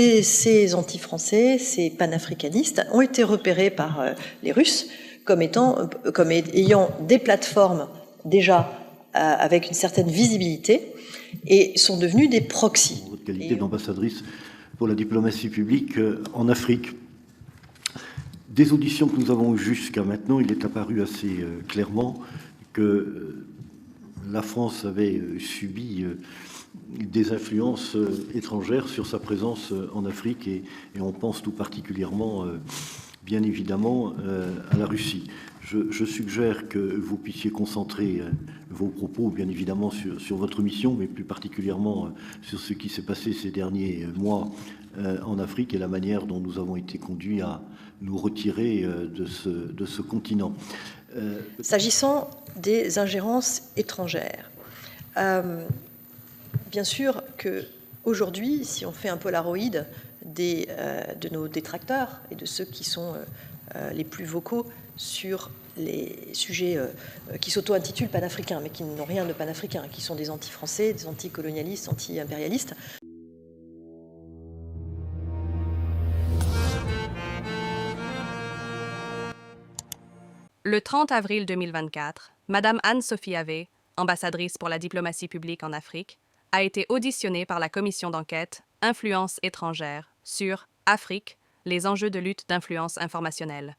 Et ces anti-français, ces panafricanistes, ont été repérés par les Russes comme ayant des plateformes déjà avec une certaine visibilité et sont devenus des proxys. Votre qualité d'ambassadrice pour la diplomatie publique en Afrique. Des auditions que nous avons eues jusqu'à maintenant, il est apparu assez clairement que la France avait subi des influences étrangères sur sa présence en Afrique et on pense tout particulièrement, bien évidemment, à la Russie. Je suggère que vous puissiez concentrer vos propos, bien évidemment, sur votre mission, mais plus particulièrement sur ce qui s'est passé ces derniers mois en Afrique et la manière dont nous avons été conduits à nous retirer de ce continent. S'agissant des ingérences étrangères, bien sûr qu'aujourd'hui, si on fait un polaroïd de nos détracteurs et de ceux qui sont les plus vocaux sur les sujets qui s'auto-intitulent panafricains, mais qui n'ont rien de panafricain, qui sont des anti-français, des anti-colonialistes, anti-impérialistes. Le 30 avril 2024, Madame Anne-Sophie Avé, ambassadrice pour la diplomatie publique en Afrique, a été auditionnée par la commission d'enquête Influence étrangère sur Afrique, les enjeux de lutte d'influence informationnelle.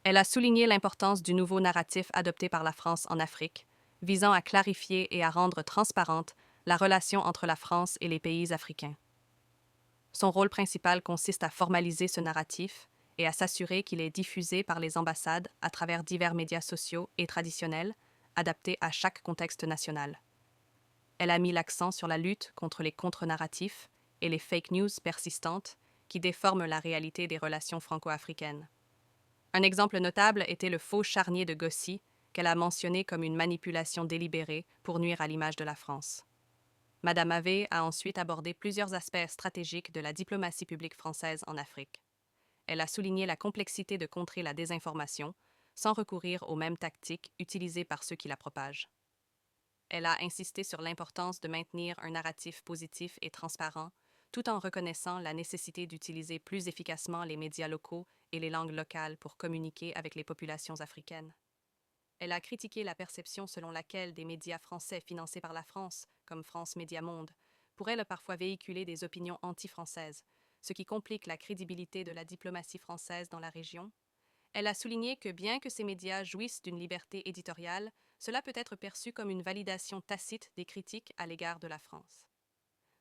Elle a souligné l'importance du nouveau narratif adopté par la France en Afrique, visant à clarifier et à rendre transparente la relation entre la France et les pays africains. Son rôle principal consiste à formaliser ce narratif et à s'assurer qu'il est diffusé par les ambassades à travers divers médias sociaux et traditionnels, adaptés à chaque contexte national. Elle a mis l'accent sur la lutte contre les contre-narratifs et les fake news persistantes qui déforment la réalité des relations franco-africaines. Un exemple notable était le faux charnier de Gossy, qu'elle a mentionné comme une manipulation délibérée pour nuire à l'image de la France. Madame Avé a ensuite abordé plusieurs aspects stratégiques de la diplomatie publique française en Afrique. Elle a souligné la complexité de contrer la désinformation sans recourir aux mêmes tactiques utilisées par ceux qui la propagent. Elle a insisté sur l'importance de maintenir un narratif positif et transparent, tout en reconnaissant la nécessité d'utiliser plus efficacement les médias locaux et les langues locales pour communiquer avec les populations africaines. Elle a critiqué la perception selon laquelle des médias français financés par la France, comme France Média Monde, pourraient parfois véhiculer des opinions anti-françaises, ce qui complique la crédibilité de la diplomatie française dans la région. Elle a souligné que bien que ces médias jouissent d'une liberté éditoriale, cela peut être perçu comme une validation tacite des critiques à l'égard de la France.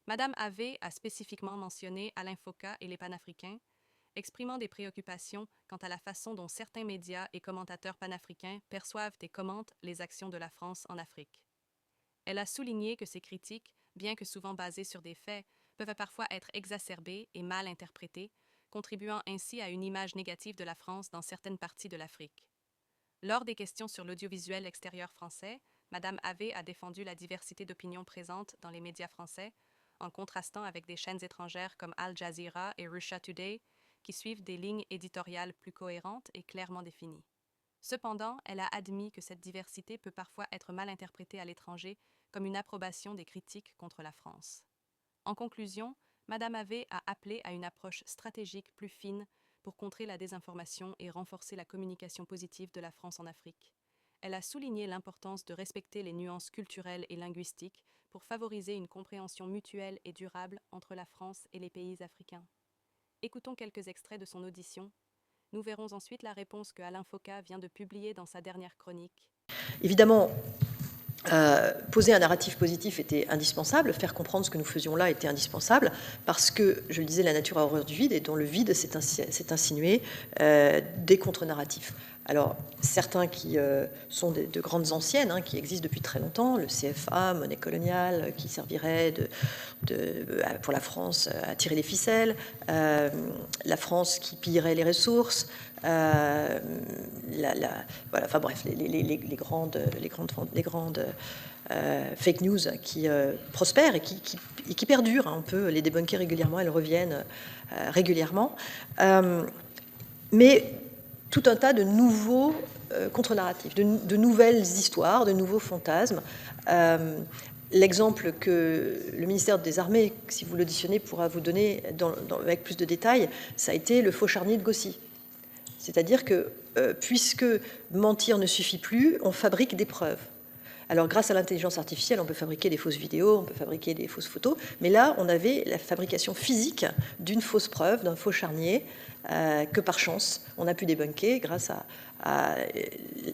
Madame Avé a spécifiquement mentionné Alain Foka et les panafricains, exprimant des préoccupations quant à la façon dont certains médias et commentateurs panafricains perçoivent et commentent les actions de la France en Afrique. Elle a souligné que ces critiques, bien que souvent basées sur des faits, peuvent parfois être exacerbées et mal interprétées, contribuant ainsi à une image négative de la France dans certaines parties de l'Afrique. Lors des questions sur l'audiovisuel extérieur français, Madame Avé a défendu la diversité d'opinions présentes dans les médias français, en contrastant avec des chaînes étrangères comme Al Jazeera et Russia Today, qui suivent des lignes éditoriales plus cohérentes et clairement définies. Cependant, elle a admis que cette diversité peut parfois être mal interprétée à l'étranger comme une approbation des critiques contre la France. En conclusion, Madame Avé a appelé à une approche stratégique plus fine pour contrer la désinformation et renforcer la communication positive de la France en Afrique. Elle a souligné l'importance de respecter les nuances culturelles et linguistiques pour favoriser une compréhension mutuelle et durable entre la France et les pays africains. Écoutons quelques extraits de son audition. Nous verrons ensuite la réponse que Alain Foka vient de publier dans sa dernière chronique. Évidemment, poser un narratif positif était indispensable, faire comprendre ce que nous faisions là était indispensable, parce que, je le disais, la nature a horreur du vide, et dans le vide s'est insinué des contre-narratifs. Alors, certains qui sont de grandes anciennes, qui existent depuis très longtemps, le CFA, monnaie coloniale, qui servirait pour la France à tirer les ficelles, la France qui pillerait les ressources, voilà, enfin bref, les grandes fake news qui prospèrent et qui perdurent. On peut les débunker régulièrement, elles reviennent régulièrement. Mais tout un tas de nouveaux contre-narratifs, de nouvelles histoires, de nouveaux fantasmes. l'exemple que le ministère des Armées, si vous l'auditionnez, pourra vous donner avec plus de détails, ça a été le faux charnier de Gaussy. C'est-à-dire que, puisque mentir ne suffit plus, on fabrique des preuves. Alors, grâce à l'intelligence artificielle, on peut fabriquer des fausses vidéos, on peut fabriquer des fausses photos, mais là, on avait la fabrication physique d'une fausse preuve, d'un faux charnier, que par chance, on a pu débunker grâce à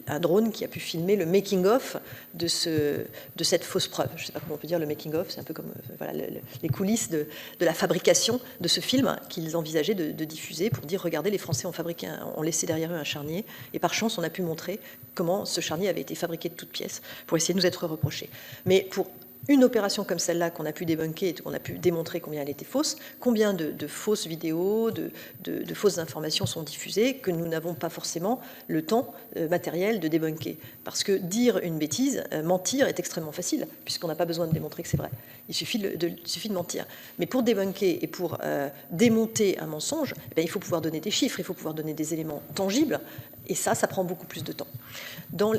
un drone qui a pu filmer le making-of de cette fausse preuve. Je ne sais pas comment on peut dire le making-of, c'est un peu comme voilà, les coulisses de la fabrication de ce film qu'ils envisageaient de diffuser pour dire, regardez, les Français ont laissé derrière eux un charnier, et par chance, on a pu montrer comment ce charnier avait été fabriqué de toutes pièces pour essayer de nous être reproché. Mais pour une opération comme celle-là qu'on a pu débunker et qu'on a pu démontrer combien elle était fausse, combien de fausses vidéos, de fausses informations sont diffusées que nous n'avons pas forcément le temps matériel de débunker. Parce que dire une bêtise, mentir est extrêmement facile, puisqu'on n'a pas besoin de démontrer que c'est vrai. Il suffit de mentir. Mais pour débunker et pour démonter un mensonge, eh bien, il faut pouvoir donner des chiffres, il faut pouvoir donner des éléments tangibles, et ça prend beaucoup plus de temps.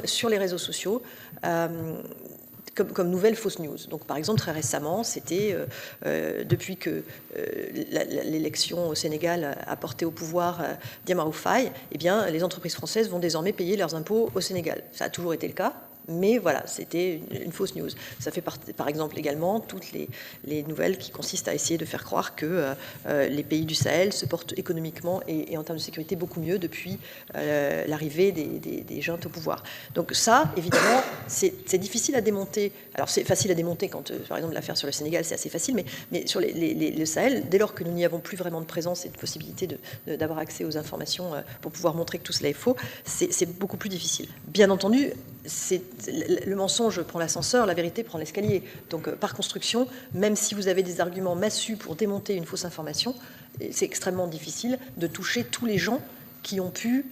Sur les réseaux sociaux, comme nouvelle fausse news. Donc, par exemple, très récemment, c'était depuis que l'élection au Sénégal a porté au pouvoir Diomaye Faye, eh bien, les entreprises françaises vont désormais payer leurs impôts au Sénégal. Ça a toujours été le cas. Mais voilà, c'était une fausse news. Ça fait par exemple également toutes les nouvelles qui consistent à essayer de faire croire que les pays du Sahel se portent économiquement et en termes de sécurité beaucoup mieux depuis l'arrivée des juntes au pouvoir. Donc ça, évidemment, c'est difficile à démonter. Alors c'est facile à démonter quand, par exemple, l'affaire sur le Sénégal, c'est assez facile, mais sur le Sahel, dès lors que nous n'y avons plus vraiment de présence et de possibilité d'avoir accès aux informations pour pouvoir montrer que tout cela est faux, c'est beaucoup plus difficile. Bien entendu, le mensonge prend l'ascenseur, la vérité prend l'escalier. Donc, par construction, même si vous avez des arguments massus pour démonter une fausse information, c'est extrêmement difficile de toucher tous les gens qui ont pu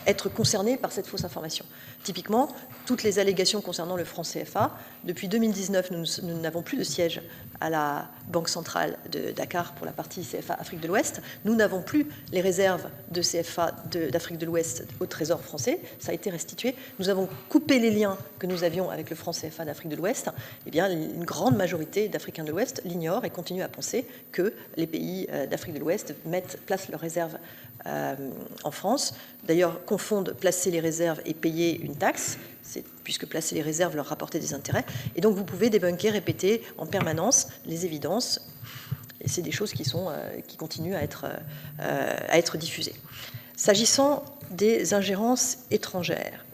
être concernés par cette fausse information. Typiquement, toutes les allégations concernant le franc CFA, depuis 2019, nous n'avons plus de siège à la Banque centrale de Dakar pour la partie CFA Afrique de l'Ouest. Nous n'avons plus les réserves de CFA d'Afrique de l'Ouest au Trésor français. Ça a été restitué. Nous avons coupé les liens que nous avions avec le franc CFA d'Afrique de l'Ouest. Eh bien, une grande majorité d'Africains de l'Ouest l'ignorent et continuent à penser que les pays d'Afrique de l'Ouest placent leurs réserves en France. D'ailleurs, confondent placer les réserves et payer une taxe, puisque placer les réserves leur rapportait des intérêts. Et donc, vous pouvez débunker, répéter en permanence les évidences. Et c'est des choses qui continuent à être diffusées. S'agissant des ingérences étrangères,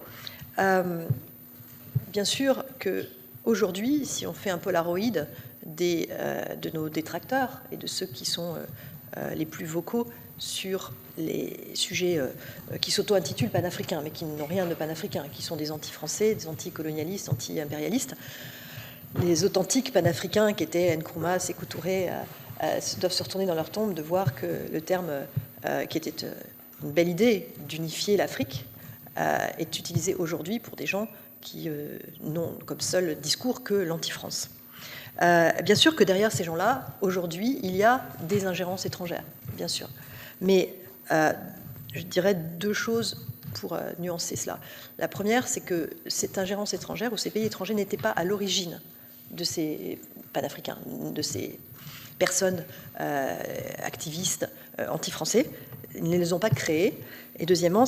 bien sûr qu'aujourd'hui, si on fait un polaroid de nos détracteurs et de ceux qui sont les plus vocaux sur les sujets qui s'auto-intitulent panafricains, mais qui n'ont rien de panafricain, qui sont des anti-français, des anti-colonialistes, anti-impérialistes. Les authentiques panafricains qui étaient Nkrumah, Sékou Touré, doivent se retourner dans leur tombe de voir que le terme, qui était une belle idée d'unifier l'Afrique, est utilisé aujourd'hui pour des gens qui n'ont comme seul discours que l'anti-France. Bien sûr que derrière ces gens-là, aujourd'hui, il y a des ingérences étrangères, bien sûr. Mais je dirais deux choses pour nuancer cela. La première, c'est que cette ingérence étrangère ou ces pays étrangers n'étaient pas à l'origine de ces panafricains, de ces personnes activistes anti-français. Ils ne les ont pas créés. Et deuxièmement,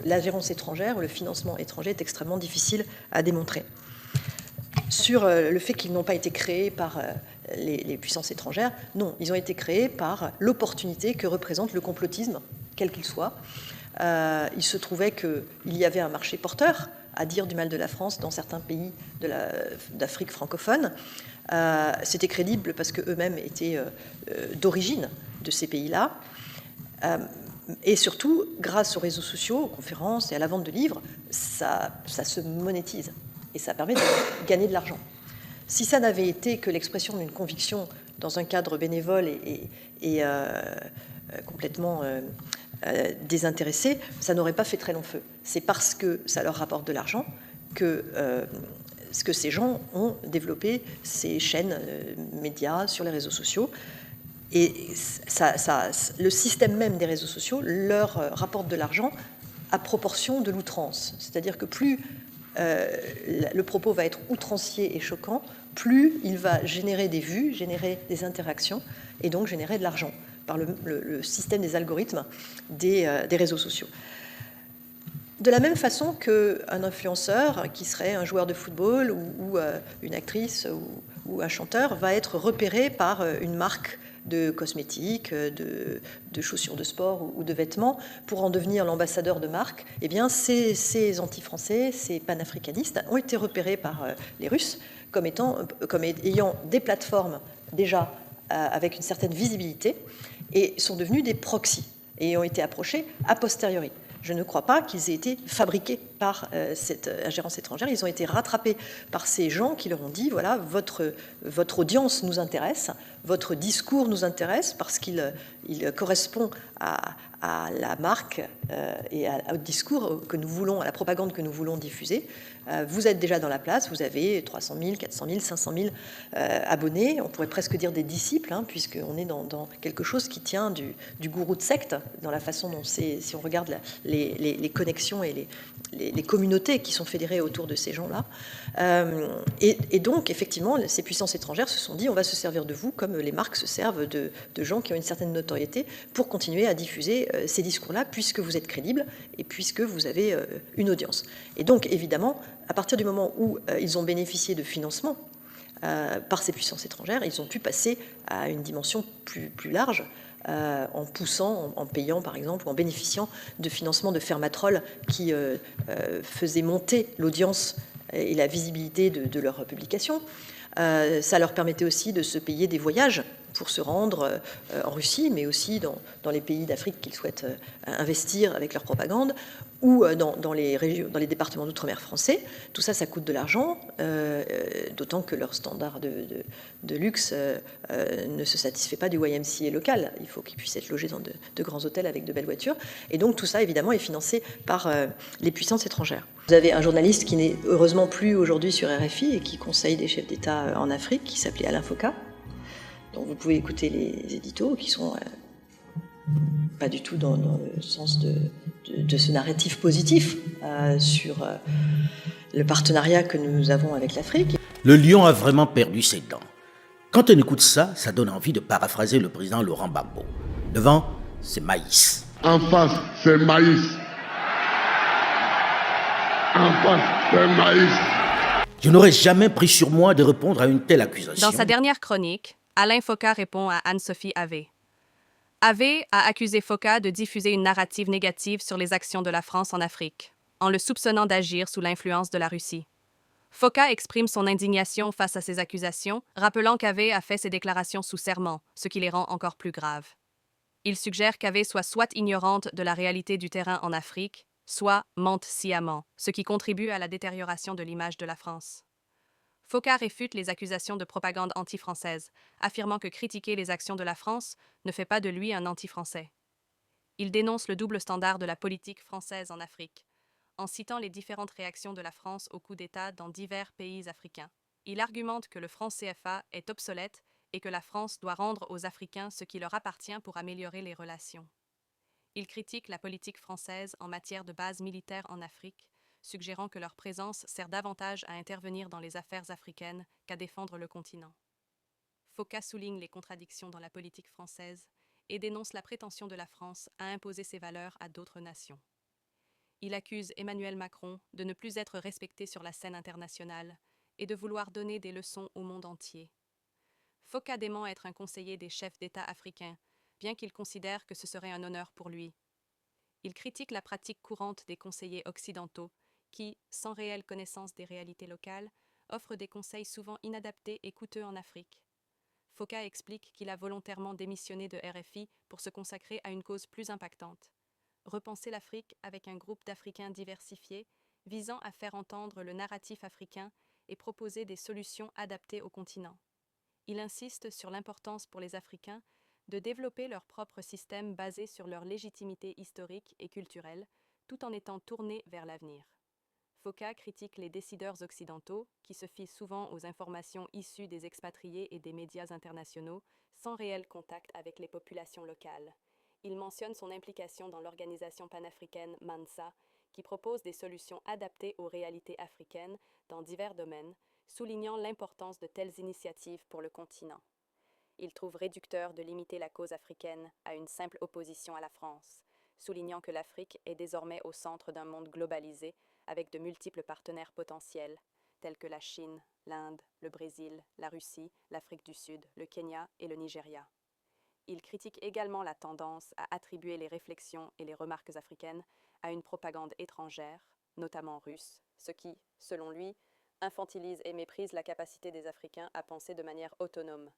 l'ingérence étrangère ou le financement étranger est extrêmement difficile à démontrer. Sur le fait qu'ils n'ont pas été créés par les puissances étrangères, non, ils ont été créés par l'opportunité que représente le complotisme, quel qu'il soit. Il se trouvait qu'il y avait un marché porteur à dire du mal de la France dans certains pays d'Afrique francophone. C'était crédible parce qu'eux-mêmes étaient d'origine de ces pays-là. Et surtout, grâce aux réseaux sociaux, aux conférences et à la vente de livres, ça se monétise. Et ça permet de gagner de l'argent. Si ça n'avait été que l'expression d'une conviction dans un cadre bénévole et complètement désintéressé, ça n'aurait pas fait très long feu. C'est parce que ça leur rapporte de l'argent que ces gens ont développé ces chaînes médias sur les réseaux sociaux. Et le système même des réseaux sociaux leur rapporte de l'argent à proportion de l'outrance. C'est-à-dire que plus le propos va être outrancier et choquant, plus il va générer des vues, générer des interactions et donc générer de l'argent par le système des algorithmes des réseaux sociaux. De la même façon qu'un influenceur, qui serait un joueur de football ou une actrice ou un chanteur, va être repéré par une marque de cosmétiques, de chaussures de sport ou de vêtements, pour en devenir l'ambassadeur de marque, eh bien, ces anti-français, ces panafricanistes ont été repérés par les Russes comme ayant des plateformes déjà avec une certaine visibilité et sont devenus des proxys et ont été approchés a posteriori. Je ne crois pas qu'ils aient été fabriqués par cette ingérence étrangère. Ils ont été rattrapés par ces gens qui leur ont dit, voilà, votre audience nous intéresse, votre discours nous intéresse parce qu'il correspond à la marque et au discours que nous voulons, à la propagande que nous voulons diffuser. Vous êtes déjà dans la place, vous avez 300 000, 400 000, 500 000 abonnés. On pourrait presque dire des disciples, hein, puisqu'on est dans quelque chose qui tient du gourou de secte, dans la façon dont c'est, si on regarde les connexions et les communautés qui sont fédérées autour de ces gens-là. Et donc, effectivement, ces puissances étrangères se sont dit, on va se servir de vous comme les marques se servent de gens qui ont une certaine notoriété pour continuer à diffuser ces discours-là, puisque vous êtes crédible et puisque vous avez une audience. Et donc, évidemment, à partir du moment où ils ont bénéficié de financement par ces puissances étrangères, ils ont pu passer à une dimension plus large, en poussant, en payant par exemple, ou en bénéficiant de financement de Fermatrol qui faisait monter l'audience et la visibilité de leurs publications. Ça leur permettait aussi de se payer des voyages pour se rendre en Russie, mais aussi dans les pays d'Afrique qu'ils souhaitent investir avec leur propagande, ou dans les départements d'outre-mer français. Tout ça, ça coûte de l'argent, d'autant que leur standard de luxe ne se satisfait pas du YMCA local. Il faut qu'ils puissent être logés dans de grands hôtels avec de belles voitures. Et donc tout ça, évidemment, est financé par les puissances étrangères. Vous avez un journaliste qui n'est heureusement plus aujourd'hui sur RFI et qui conseille des chefs d'État en Afrique, qui s'appelait Alain Foka. Donc vous pouvez écouter les éditos qui sont pas du tout dans le sens de ce narratif positif sur le partenariat que nous avons avec l'Afrique. Le lion a vraiment perdu ses dents. Quand on écoute ça, ça donne envie de paraphraser le président Laurent Gbagbo. Devant, c'est maïs. En face, c'est maïs. En face, c'est maïs. Je n'aurais jamais pris sur moi de répondre à une telle accusation. Dans sa dernière chronique, Alain Foka répond à Anne-Sophie Havé. Havé a accusé Foka de diffuser une narrative négative sur les actions de la France en Afrique, en le soupçonnant d'agir sous l'influence de la Russie. Foka exprime son indignation face à ces accusations, rappelant qu'Havé a fait ses déclarations sous serment, ce qui les rend encore plus graves. Il suggère qu'Havé soit ignorante de la réalité du terrain en Afrique, soit mente sciemment, ce qui contribue à la détérioration de l'image de la France. Foka réfute les accusations de propagande anti-française, affirmant que critiquer les actions de la France ne fait pas de lui un anti-français. Il dénonce le double standard de la politique française en Afrique, en citant les différentes réactions de la France au coup d'État dans divers pays africains. Il argumente que le franc CFA est obsolète et que la France doit rendre aux Africains ce qui leur appartient pour améliorer les relations. Il critique la politique française en matière de bases militaires en Afrique, suggérant que leur présence sert davantage à intervenir dans les affaires africaines qu'à défendre le continent. Foka souligne les contradictions dans la politique française et dénonce la prétention de la France à imposer ses valeurs à d'autres nations. Il accuse Emmanuel Macron de ne plus être respecté sur la scène internationale et de vouloir donner des leçons au monde entier. Foka dément être un conseiller des chefs d'État africains, bien qu'il considère que ce serait un honneur pour lui. Il critique la pratique courante des conseillers occidentaux qui, sans réelle connaissance des réalités locales, offrent des conseils souvent inadaptés et coûteux en Afrique. Foka explique qu'il a volontairement démissionné de RFI pour se consacrer à une cause plus impactante. Repenser l'Afrique avec un groupe d'Africains diversifiés, visant à faire entendre le narratif africain et proposer des solutions adaptées au continent. Il insiste sur l'importance pour les Africains de développer leur propre système basé sur leur légitimité historique et culturelle, tout en étant tournés vers l'avenir. Foka critique les décideurs occidentaux, qui se fient souvent aux informations issues des expatriés et des médias internationaux, sans réel contact avec les populations locales. Il mentionne son implication dans l'organisation panafricaine MANSA, qui propose des solutions adaptées aux réalités africaines dans divers domaines, soulignant l'importance de telles initiatives pour le continent. Il trouve réducteur de limiter la cause africaine à une simple opposition à la France, soulignant que l'Afrique est désormais au centre d'un monde globalisé avec de multiples partenaires potentiels, tels que la Chine, l'Inde, le Brésil, la Russie, l'Afrique du Sud, le Kenya et le Nigeria. Il critique également la tendance à attribuer les réflexions et les remarques africaines à une propagande étrangère, notamment russe, ce qui, selon lui, infantilise et méprise la capacité des Africains à penser de manière autonome.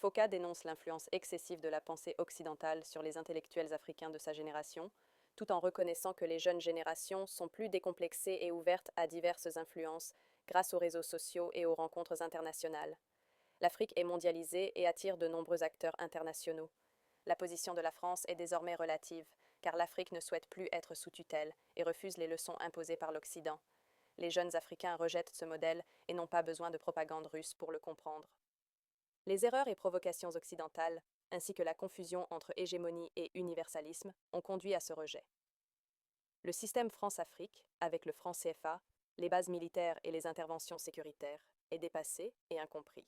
Foka dénonce l'influence excessive de la pensée occidentale sur les intellectuels africains de sa génération, tout en reconnaissant que les jeunes générations sont plus décomplexées et ouvertes à diverses influences grâce aux réseaux sociaux et aux rencontres internationales. L'Afrique est mondialisée et attire de nombreux acteurs internationaux. La position de la France est désormais relative, car l'Afrique ne souhaite plus être sous tutelle et refuse les leçons imposées par l'Occident. Les jeunes Africains rejettent ce modèle et n'ont pas besoin de propagande russe pour le comprendre. Les erreurs et provocations occidentales, ainsi que la confusion entre hégémonie et universalisme, ont conduit à ce rejet. Le système France-Afrique, avec le franc CFA, les bases militaires et les interventions sécuritaires, est dépassé et incompris.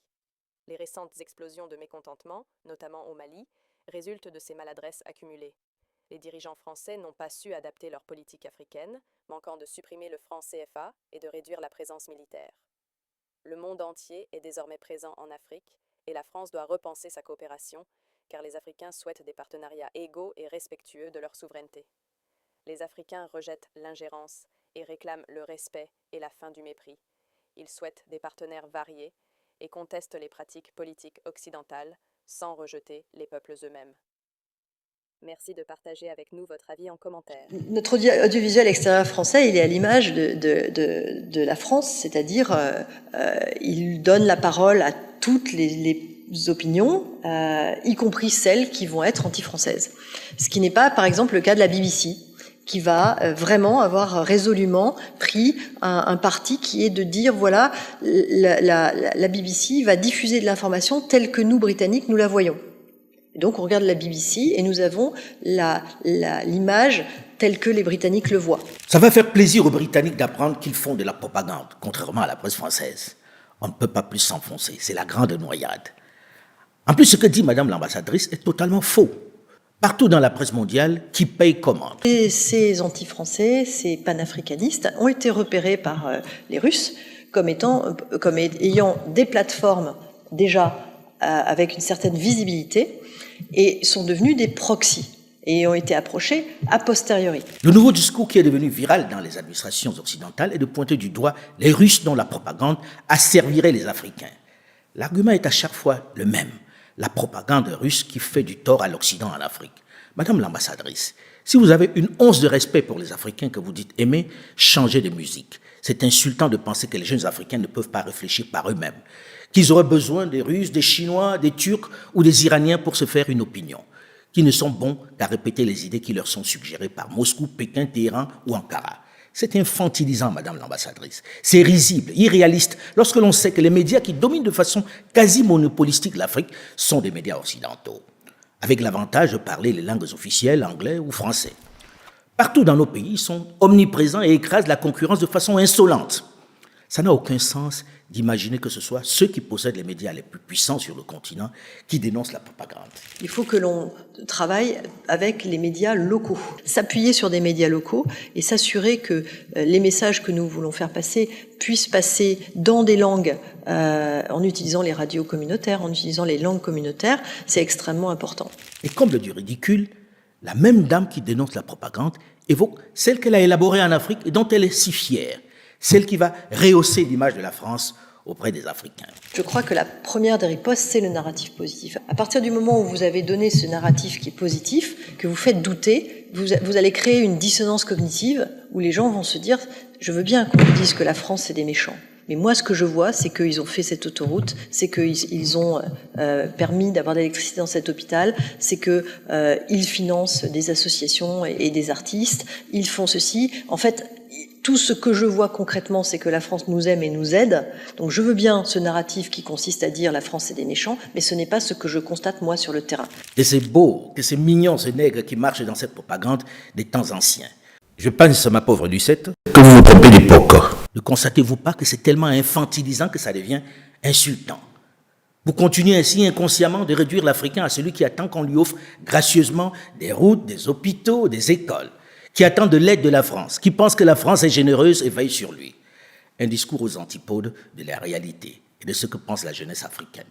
Les récentes explosions de mécontentement, notamment au Mali, résultent de ces maladresses accumulées. Les dirigeants français n'ont pas su adapter leur politique africaine, manquant de supprimer le franc CFA et de réduire la présence militaire. Le monde entier est désormais présent en Afrique et la France doit repenser sa coopération, car les Africains souhaitent des partenariats égaux et respectueux de leur souveraineté. Les Africains rejettent l'ingérence et réclament le respect et la fin du mépris. Ils souhaitent des partenaires variés et contestent les pratiques politiques occidentales sans rejeter les peuples eux-mêmes. Merci de partager avec nous votre avis en commentaire. Notre audiovisuel extérieur français, il est à l'image de la France, c'est-à-dire il donne la parole à toutes les opinions, y compris celles qui vont être anti-françaises. Ce qui n'est pas, par exemple, le cas de la BBC, qui va vraiment avoir résolument pris un parti qui est de dire, voilà, la BBC va diffuser de l'information telle que nous, Britanniques, nous la voyons. Et donc on regarde la BBC et nous avons l'image telle que les Britanniques le voient. Ça va faire plaisir aux Britanniques d'apprendre qu'ils font de la propagande, contrairement à la presse française. On ne peut pas plus s'enfoncer, c'est la grande noyade. En plus, ce que dit Madame l'ambassadrice est totalement faux. Partout dans la presse mondiale, qui paye commande. Et ces anti-français, ces panafricanistes ont été repérés par les Russes comme ayant des plateformes déjà avec une certaine visibilité et sont devenus des proxys et ont été approchés a posteriori. Le nouveau discours qui est devenu viral dans les administrations occidentales est de pointer du doigt les Russes dont la propagande asservirait les Africains. L'argument est à chaque fois le même. La propagande russe qui fait du tort à l'Occident en Afrique. Madame l'ambassadrice, si vous avez une once de respect pour les Africains que vous dites aimer, changez de musique. C'est insultant de penser que les jeunes Africains ne peuvent pas réfléchir par eux-mêmes, qu'ils auraient besoin des Russes, des Chinois, des Turcs ou des Iraniens pour se faire une opinion, qui ne sont bons qu'à répéter les idées qui leur sont suggérées par Moscou, Pékin, Téhéran ou Ankara. C'est infantilisant, Madame l'ambassadrice. C'est risible, irréaliste, lorsque l'on sait que les médias qui dominent de façon quasi monopolistique l'Afrique sont des médias occidentaux, avec l'avantage de parler les langues officielles, anglais ou français. Partout dans nos pays, ils sont omniprésents et écrasent la concurrence de façon insolente. Ça n'a aucun sens d'imaginer que ce soit ceux qui possèdent les médias les plus puissants sur le continent qui dénoncent la propagande. Il faut que l'on travaille avec les médias locaux, s'appuyer sur des médias locaux et s'assurer que les messages que nous voulons faire passer puissent passer dans des langues, en utilisant les radios communautaires, en utilisant les langues communautaires, c'est extrêmement important. Et comble du ridicule, la même dame qui dénonce la propagande évoque celle qu'elle a élaborée en Afrique et dont elle est si fière, celle qui va rehausser l'image de la France auprès des Africains. Je crois que la première des ripostes, c'est le narratif positif. À partir du moment où vous avez donné ce narratif qui est positif, que vous faites douter, vous allez créer une dissonance cognitive où les gens vont se dire « je veux bien qu'on me dise que la France, c'est des méchants ». Mais moi, ce que je vois, c'est qu'ils ont fait cette autoroute, c'est qu'ils ont permis d'avoir de l'électricité dans cet hôpital, c'est qu'ils financent des associations et des artistes, ils font ceci. En fait, tout ce que je vois concrètement, c'est que la France nous aime et nous aide. Donc je veux bien ce narratif qui consiste à dire la France c'est des méchants, mais ce n'est pas ce que je constate moi sur le terrain. Et c'est beau, que c'est mignon ce nègre qui marche dans cette propagande des temps anciens. Je pense, ma pauvre Lucette, que vous vous trompez d'époque. Ne constatez-vous pas que c'est tellement infantilisant que ça devient insultant? Vous continuez ainsi inconsciemment de réduire l'Africain à celui qui attend qu'on lui offre gracieusement des routes, des hôpitaux, des écoles, qui attend de l'aide de la France, qui pense que la France est généreuse et veille sur lui. Un discours aux antipodes de la réalité et de ce que pense la jeunesse africaine.